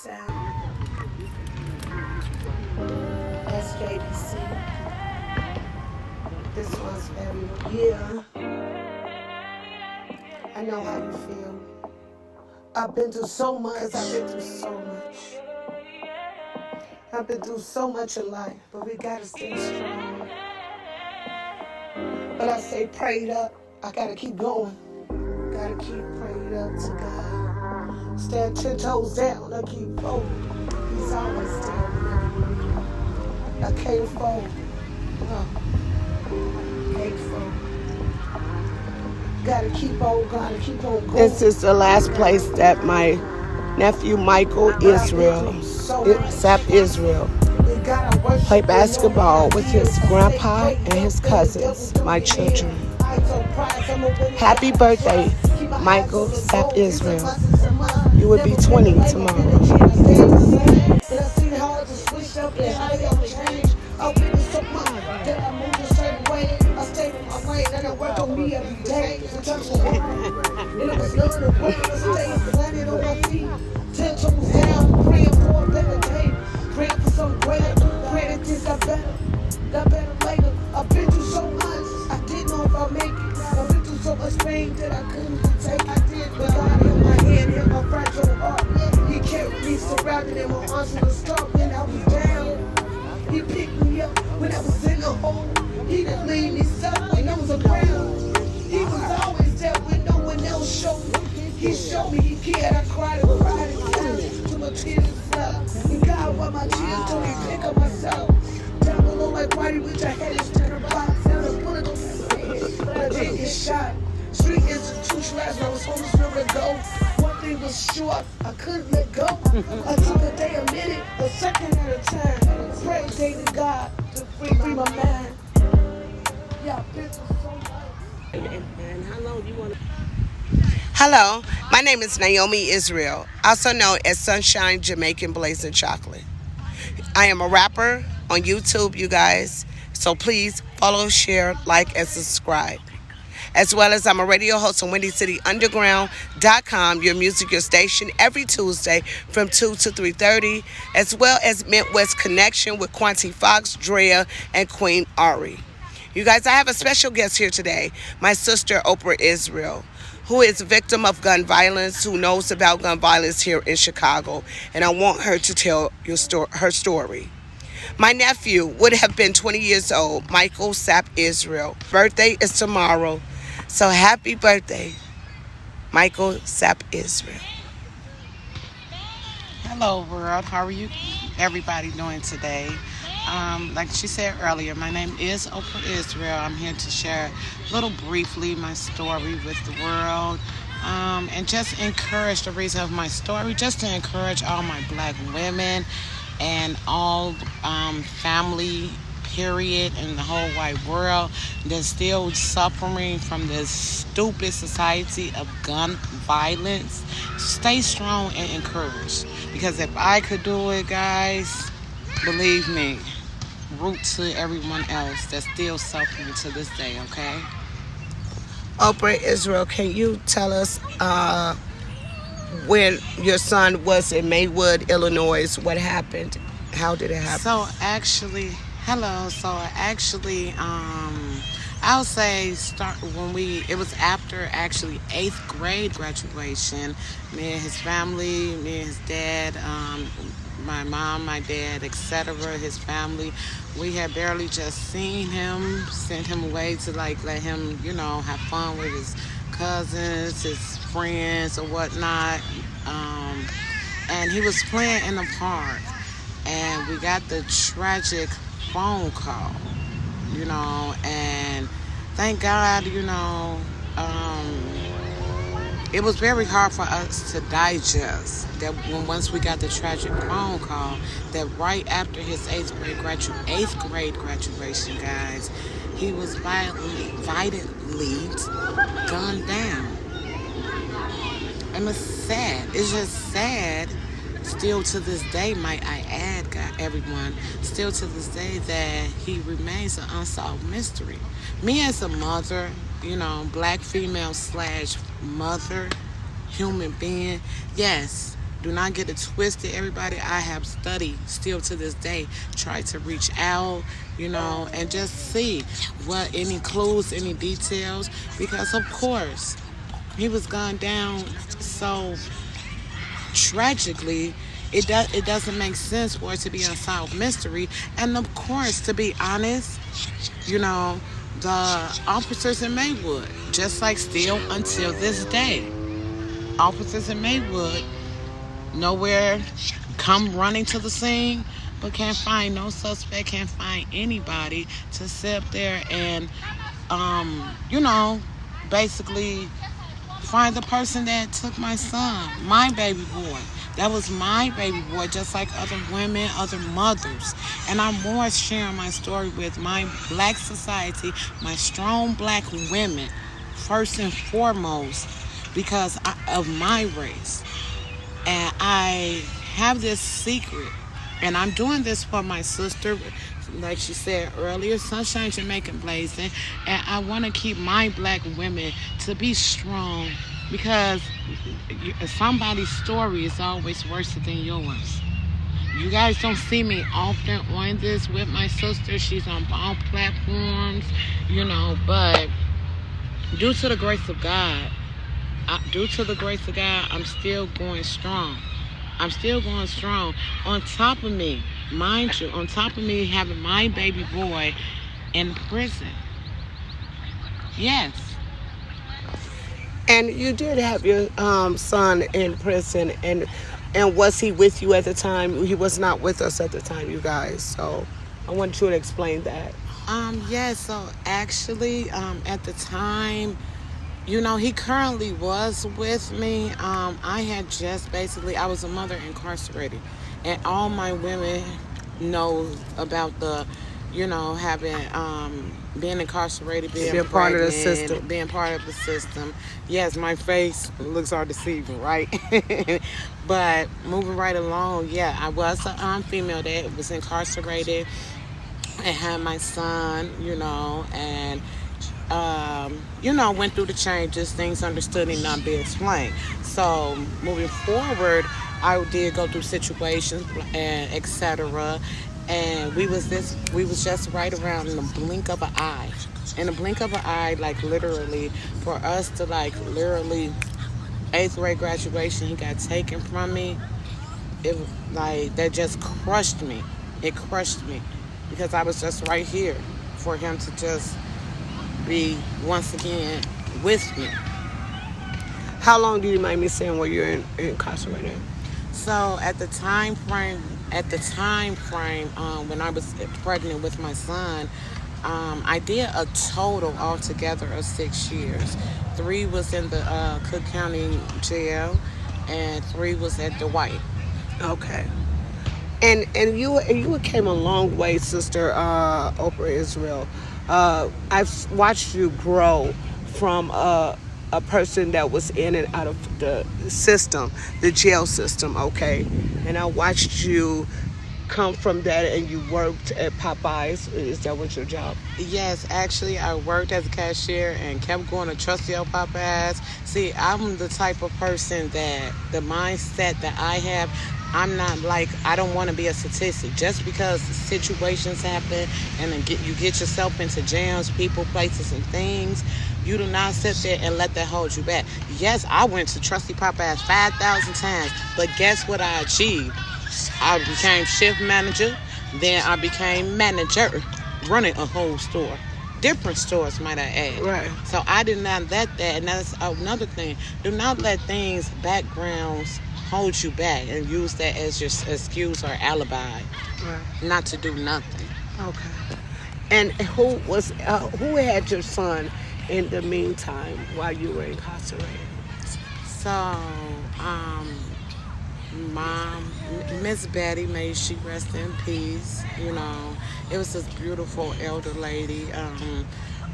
Town. That's JDC. This one's very here. I know how you feel. I've been through so much. I've been through so much in life, but we gotta stay strong. But I stay prayed up. I gotta keep going. Gotta keep prayed up to God. Stand 10 toes down. I keep folding. He's always standing up. I can't fold. Can't fold. Gotta keep on, gotta keep on going. This is the last place that my nephew Maywood Israel, Sap Israel, played basketball with his grandpa and his cousins, my children. Happy birthday, Maywood Sap Israel. You will be 20 tomorrow. Me every day, and it was none of the world staying planted on my feet. 10 toes down, praying for a better day, praying for some greater, praying that things got better later. I've been through so much, I didn't know if I'd make it. I've been through so much pain that I couldn't take. I did, but God held my hand, held my fragile heart. He carried me, surrounded in my arms from the start when I was down. He picked me up when I was in the hole. He didn't leave me stuck when I was around. He was always there when no one else showed me. He showed me he cared. I cried and cried and cried till my tears flood. And God, while my tears told me pick up myself. Down below like Whitey with your head is to the box. Down a bullet on my head, but I didn't get shot. Street institutionalized, I was homeless nowhere to go. One thing was sure, I couldn't let go. I took a day, a minute, a second at a time. Pray day to God to free my mind. Yeah, and how long do you want to? Hello, my name is Naomi Israel, also known as Sunshine Jamaican Blazing Chocolate. I am a rapper on YouTube, you guys, so please follow, share, like, and subscribe. As well as I'm a radio host on WindyCityUnderground.com, your music, your station, every Tuesday from 2 to 3:30, as well as Midwest Connection with Quanti Fox, Drea, and Queen Ari. You guys, I have a special guest here today, my sister Orpah Israel, who is a victim of gun violence, who knows about gun violence here in Chicago, and I want her to tell her story. My nephew would have been 20 years old, Maywood Sap Israel. Birthday is tomorrow, so happy birthday, Maywood Sap Israel. Hello world, how are you everybody doing today? Like she said earlier, my name is Orpah Israel. I'm here to share a little briefly my story with the world, and just encourage the reason of my story, just to encourage all my black women and all family, period, in the whole wide world that's still suffering from this stupid society of gun violence. Stay strong and encouraged, because if I could do it, guys, believe me, root to everyone else that's still suffering to this day, okay? Orpah Israel, can you tell us when your son was in Maywood, Illinois, what happened? How did it happen? So actually, I'll say it was after actually 8th grade graduation. Me and his family, me and his dad, my mom, my dad, etc., his family, we had barely just seen him, sent him away to let him, have fun with his cousins, his friends or whatnot. And he was playing in the park, and we got the tragic phone call, and thank God, it was very hard for us to digest that once we got the tragic phone call, that right after his 8th grade graduation, guys, he was violently gunned down. And it's sad. It's just sad. Still to this day, might I add, everyone, still to this day, that he remains an unsolved mystery. Me as a mother, black female / mother, human being, yes, Do not get it twisted, everybody. I have studied still to this day, try to reach out, and just see what any clues, any details, because of course he was gone down so tragically. It doesn't make sense for it to be unsolved mystery. And of course, to be honest, you know, the officers in Maywood, just like still until this day, officers in Maywood nowhere come running to the scene, but can't find no suspect, can't find anybody to sit up there and, you know, basically find the person that took my son, my baby boy. That was my baby boy, just like other women, other mothers. And I'm more sharing my story with my black society, my strong black women, first and foremost, because of my race. And I have this secret, and I'm doing this for my sister, like she said earlier, Sunshine Jamaican Blazing. And I want to keep my black women to be strong, because somebody's story is always worse than yours. You guys don't see me often on this with my sister. She's on all platforms, but due to the grace of God, I'm still going strong. I'm still going strong. On top of me, mind you, on top of me having my baby boy in prison. Yes. And you did have your son in prison, and was he with you at the time? He was not with us at the time, you guys. So I want you to explain that. Yeah, so actually, at the time, he currently was with me. I had just basically, I was a mother incarcerated. And all my women know about the, having, being incarcerated, being pregnant, part of the system. being part of the system. Yes, my face looks all deceiving, right? But moving right along, yeah, I was a female that was incarcerated and had my son, and went through the changes, things understood and not be explained. So moving forward, I did go through situations and etc. And we was just right around in the blink of an eye. In the blink of an eye, like literally, for us to literally 8th grade graduation, he got taken from me. It that just crushed me. It crushed me because I was just right here for him to just be once again with me. How long do you mind me saying were you incarcerated? So at the time frame, when I was pregnant with my son, I did a total altogether of 6 years. 3 was in the Cook County jail, and 3 was at Dwight. Okay. And you came a long way, Sister Orpah Israel. I've watched you grow from a person that was in and out of the system, the jail system, okay? And I watched you come from that, and you worked at Popeyes. Is that what your job? Yes, actually, I worked as a cashier and kept going to trusty old Popeyes. See, I'm the type of person that the mindset that I have, I'm not I don't want to be a statistic. Just because situations happen and then you get yourself into jams, people, places, and things, you do not sit there and let that hold you back. Yes, I went to trusty Popeyes 5,000 times, but guess what I achieved? I became shift manager, then I became manager, running a whole store. Different stores, might I add. Right. So I did not let that, and that's another thing. Do not let things, backgrounds, hold you back and use that as your excuse or alibi. Right. Not to do nothing. Okay. And who had your son in the meantime while you were incarcerated? So, Mom, Miss Betty, may she rest in peace. It was this beautiful elder lady.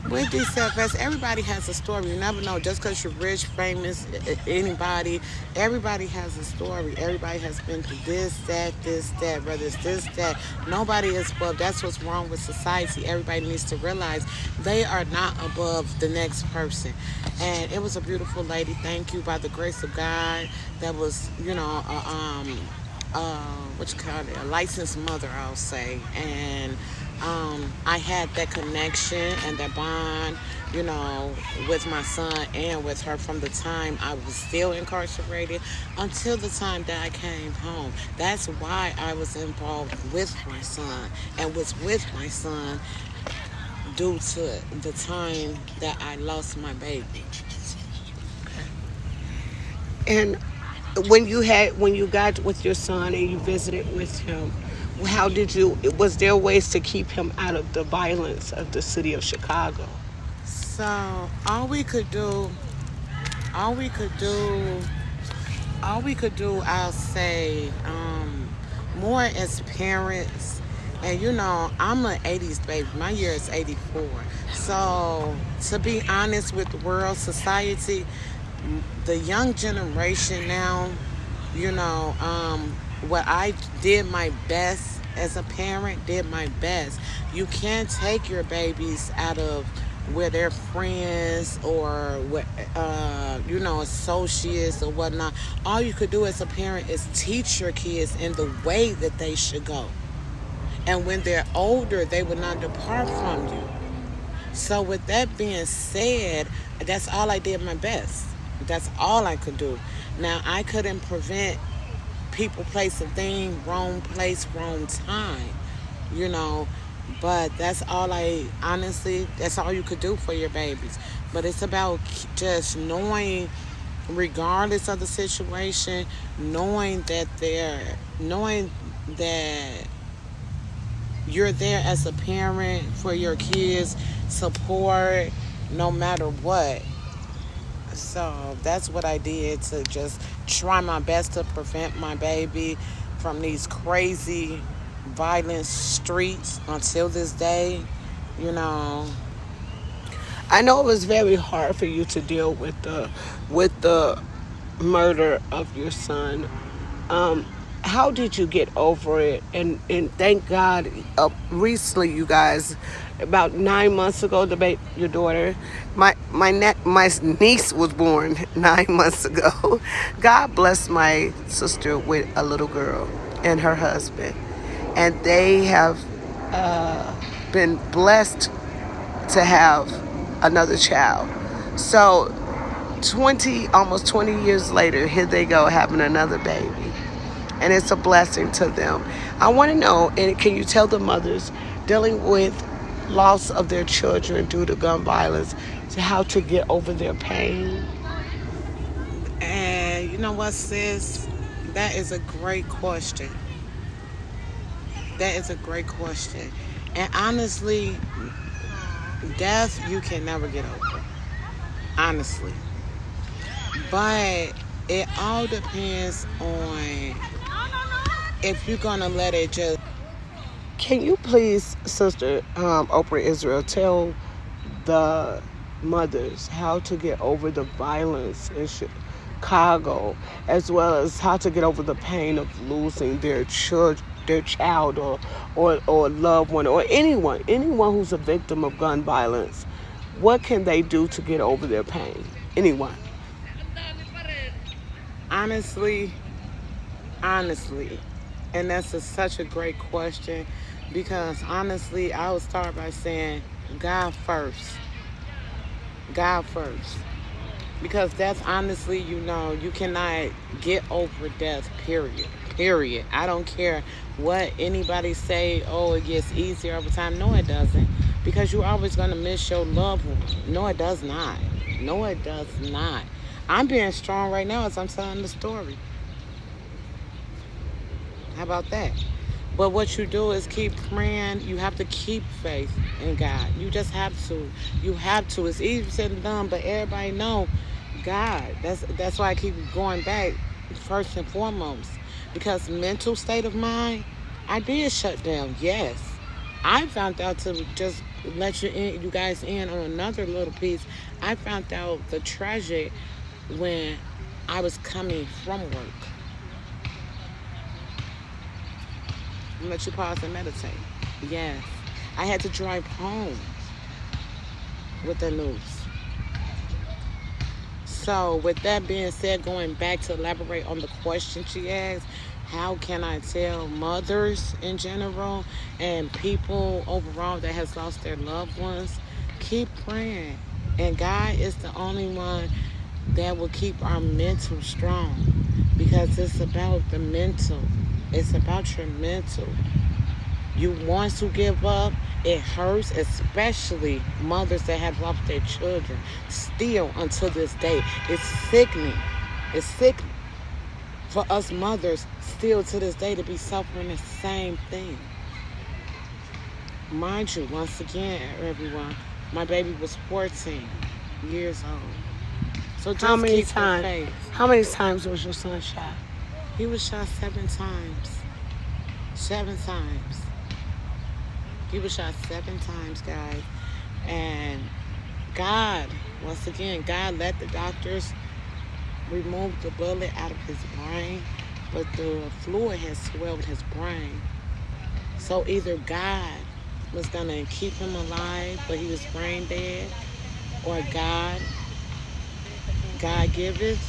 with these setbacks, everybody has a story. You never know. Just because you're rich, famous, anybody, everybody has a story. Everybody has been through this, that, whether it's this, that. Nobody is above. That's what's wrong with society. Everybody needs to realize they are not above the next person. And it was a beautiful lady. Thank you, by the grace of God. That was, what you call it, a licensed mother, I'll say. And I had that connection and that bond, with my son and with her from the time I was still incarcerated until the time that I came home. That's why I was involved with my son and was with my son due to the time that I lost my baby. And when you got with your son and you visited with him, how did you? Was there ways to keep him out of the violence of the city of Chicago? So all we could do, I'll say, more as parents. And I'm an 80s baby. My year is 84. So to be honest with the world, society, the young generation now, what I did my best as a parent, did my best. You can't take your babies out of where they're friends or what, associates or whatnot. All you could do as a parent is teach your kids in the way that they should go. And when they're older, they will not depart from you. So with that being said, that's all I did my best. That's all I could do. Now, I couldn't prevent people, place, and thing, wrong place, wrong time, but that's all you could do for your babies. But it's about just knowing, regardless of the situation, knowing that you're there as a parent for your kids, support no matter what. So that's what I did to just try my best to prevent my baby from these crazy, violent streets until this day, you know. I know it was very hard for you to deal with the murder of your son. Um, how did you get over it? And thank God, recently, you guys, about 9 months ago, your daughter, my niece was born 9 months ago. God blessed my sister with a little girl and her husband, and they have been blessed to have another child. So almost 20 years later, here they go having another baby. And it's a blessing to them. I want to know, and can you tell the mothers dealing with loss of their children due to gun violence, to how to get over their pain? And you know what, sis? That is a great question. That is a great question. And honestly, death you can never get over. Honestly. But it all depends on if you're gonna let it just. Can you please, Sister Orpah Israel, tell the mothers how to get over the violence in Chicago, as well as how to get over the pain of losing their child or loved one, or anyone who's a victim of gun violence? What can they do to get over their pain? Anyone? Honestly, and that's such a great question, because honestly, I would start by saying God first. God first. Because that's honestly, you cannot get over death, period. Period. I don't care what anybody say, oh, it gets easier over time. No, it doesn't. Because you're always going to miss your loved one. No, it does not. No, it does not. I'm being strong right now as I'm telling the story. How about that? But what you do is keep praying. You have to keep faith in God. You just have to. You have to. It's easy said and done, but everybody know God. That's why I keep going back first and foremost. Because mental state of mind, I did shut down, yes. I found out, to just let you guys in on another little piece. I found out the treasure when I was coming from work. I'm gonna let you pause and meditate. Yes, I had to drive home with the news. So, with that being said, going back to elaborate on the question she asked, how can I tell mothers in general and people overall that has lost their loved ones, keep praying. And God is the only one that will keep our mental strong, because it's about the mental. It's about your mental. You want to give up, it hurts, especially mothers that have lost their children. Still, until this day, it's sickening. It's sickening for us mothers still to this day to be suffering the same thing. Mind you, once again, everyone, my baby was 14 years old. So How just many keep the times? faith. How many times was your son shot? He was shot 7 times. 7 times. He was shot 7 times, guys. And God, once again, God let the doctors remove the bullet out of his brain, but the fluid has swelled his brain. So either God was going to keep him alive, but he was brain dead, or God giveth,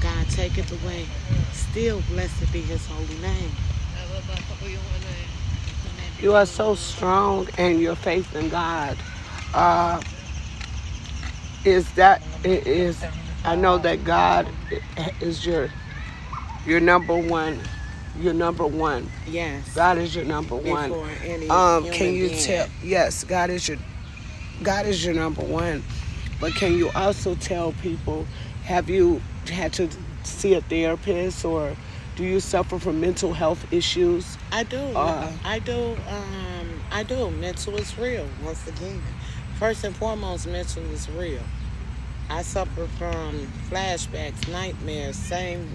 God taketh away. Still blessed be his holy name. You are so strong in your faith in God. Uh, is that it is? I know that God is your number one. Your number one. Yes, God is your number one. before any Can human you tell? being. Yes, God is your number one. But can you also tell people, have you had to see a therapist, or do you suffer from mental health issues? I do. Uh, I do. Mental is real, once again. First and foremost, mental is real. I suffer from flashbacks, nightmares, same.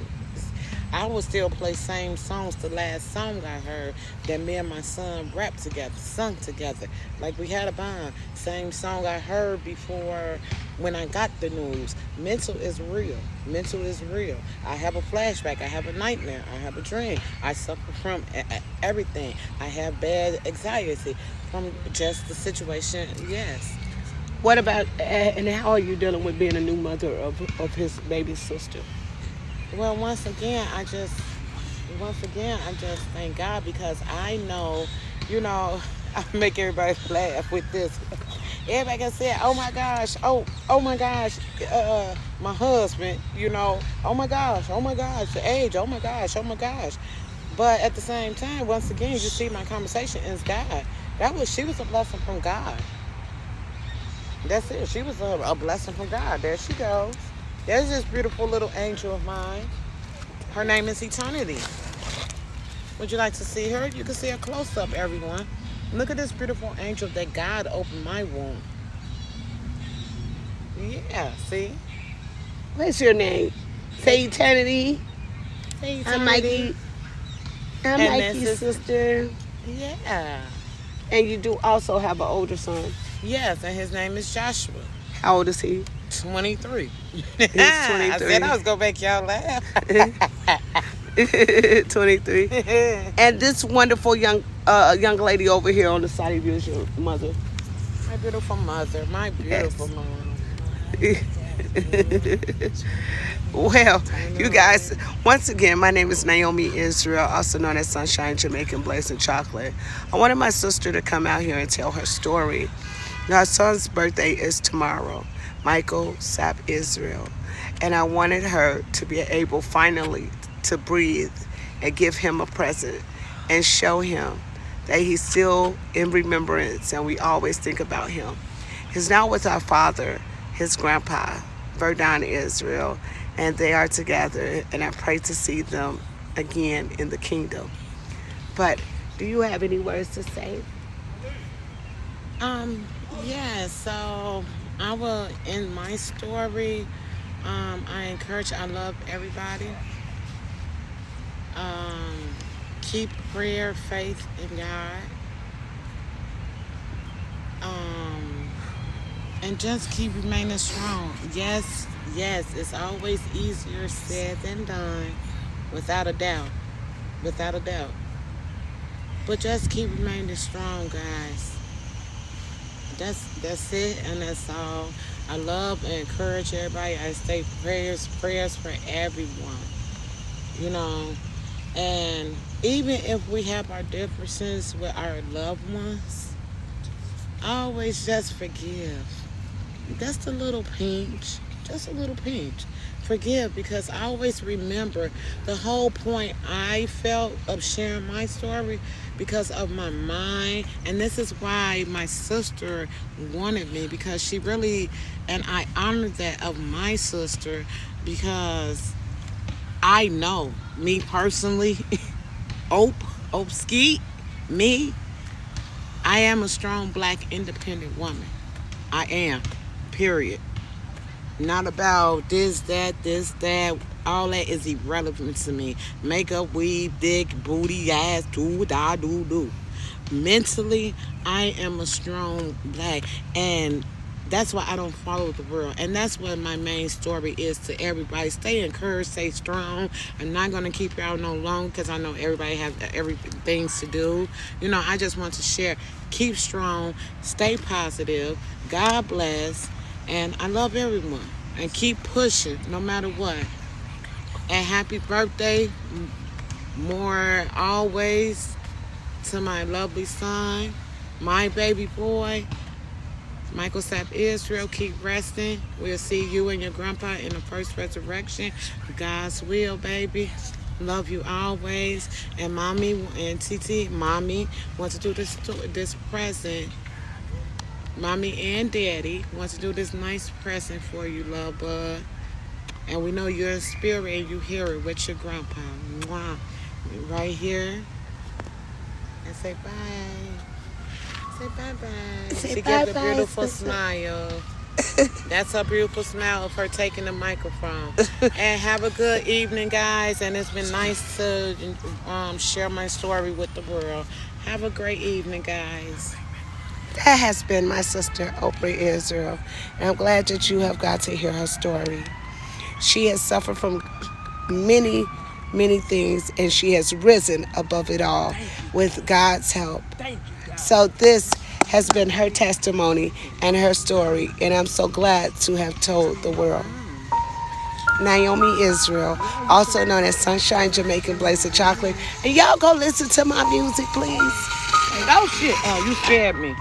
I will still play same songs. The last song I heard that me and my son rapped together, sung together, like we had a bond. Same song I heard before when I got the news. Mental is real. Mental is real. I have a flashback. I have a nightmare. I have a dream. I suffer from everything. I have bad anxiety from just the situation. Yes. what about, and how are you dealing with being a new mother of his baby sister? Well, once again, I just thank God, because I know, I make everybody laugh with this. Everybody can say, "Oh my gosh, oh my gosh," my husband, oh my gosh, the age, oh my gosh. But at the same time, once again, you see, my conversation is God. She was a blessing from God. That's it. She was a blessing from God. There she goes. There's this beautiful little angel of mine. Her name is Eternity. Would you like to see her? You can see her close up, everyone. Look at this beautiful angel that God opened my womb. Yeah, see? What's your name? Say Eternity. Hey, I'm Eternity. Mikey. I'm And this Mikey's is, sister. yeah. And you do also have an older son. Yes, and his name is Joshua. How old is he? 23. He's I said I 23. was going to make y'all laugh. 23. And this wonderful young lady over here on the side of you is your mother. My beautiful mother. My beautiful Yes. mother. Well, Turn you around. guys, once again, my name is Naomi Israel, also known as Sunshine Jamaican Blazing Chocolate. I wanted my sister to come out here and tell her story. Her son's birthday is tomorrow, Michael Sap Israel. And I wanted her to be able finally to breathe and give him a present and show him that he's still in remembrance and we always think about him. He's now with our father, his grandpa, Verdon Israel, and they are together, and I pray to see them again in the kingdom. But do you have any words to say? Um, yeah, so I will end my story. I love everybody. Um, Keep prayer, faith in God. Um, and just keep remaining strong. Yes, yes, it's always easier said than done, without a doubt, without a doubt. But just keep remaining strong, guys. That's it, and that's all. I love and encourage everybody. I say prayers for everyone. You know, and even if we have our differences with our loved ones, always just forgive. That's the little pinch, just a little pinch. Forgive, because I always remember the whole point I felt of sharing my story because of my mind. And this is why my sister wanted me, because she really, and I honor that of my sister, because I know me personally, Ope Ski, me, I am a strong black independent woman. I am, period. Not about this, that. All that is irrelevant to me. Makeup, weave, dick, booty, ass, do, da, do. Mentally, I am a strong black. And that's why I don't follow the world. And that's what my main story is to everybody. Stay encouraged, stay strong. I'm not going to keep y'all no long, because I know everybody has things to do. You know, I just want to share. Keep strong. Stay positive. God bless. And I love everyone. And keep pushing no matter what. And happy birthday, more always, to my lovely son, my baby boy, Michael Sap Israel. Keep resting. We'll see you and your grandpa in the first resurrection. God's will, baby. Love you always. And mommy and TT, mommy wants to do this present. Mommy and daddy wants to do this nice present for you, love bud. And we know you're in spirit and you hear it with your grandpa. Mwah. Right here. And say bye. Say bye-bye. Say She bye-bye, gave a beautiful sister. smile. That's a beautiful smile of her taking the microphone. And have a good evening, guys. And it's been nice to share my story with the world. Have a great evening, guys. That has been my sister, Orpah Israel. And I'm glad that you have got to hear her story. She has suffered from many, many things, and she has risen above it all with God's help. So this has been her testimony and her story, and I'm so glad to have told the world. Naomi Israel, also known as Sunshine Jamaican Blaze of Chocolate. And y'all go listen to my music, please. Oh, shit. Oh, you scared me.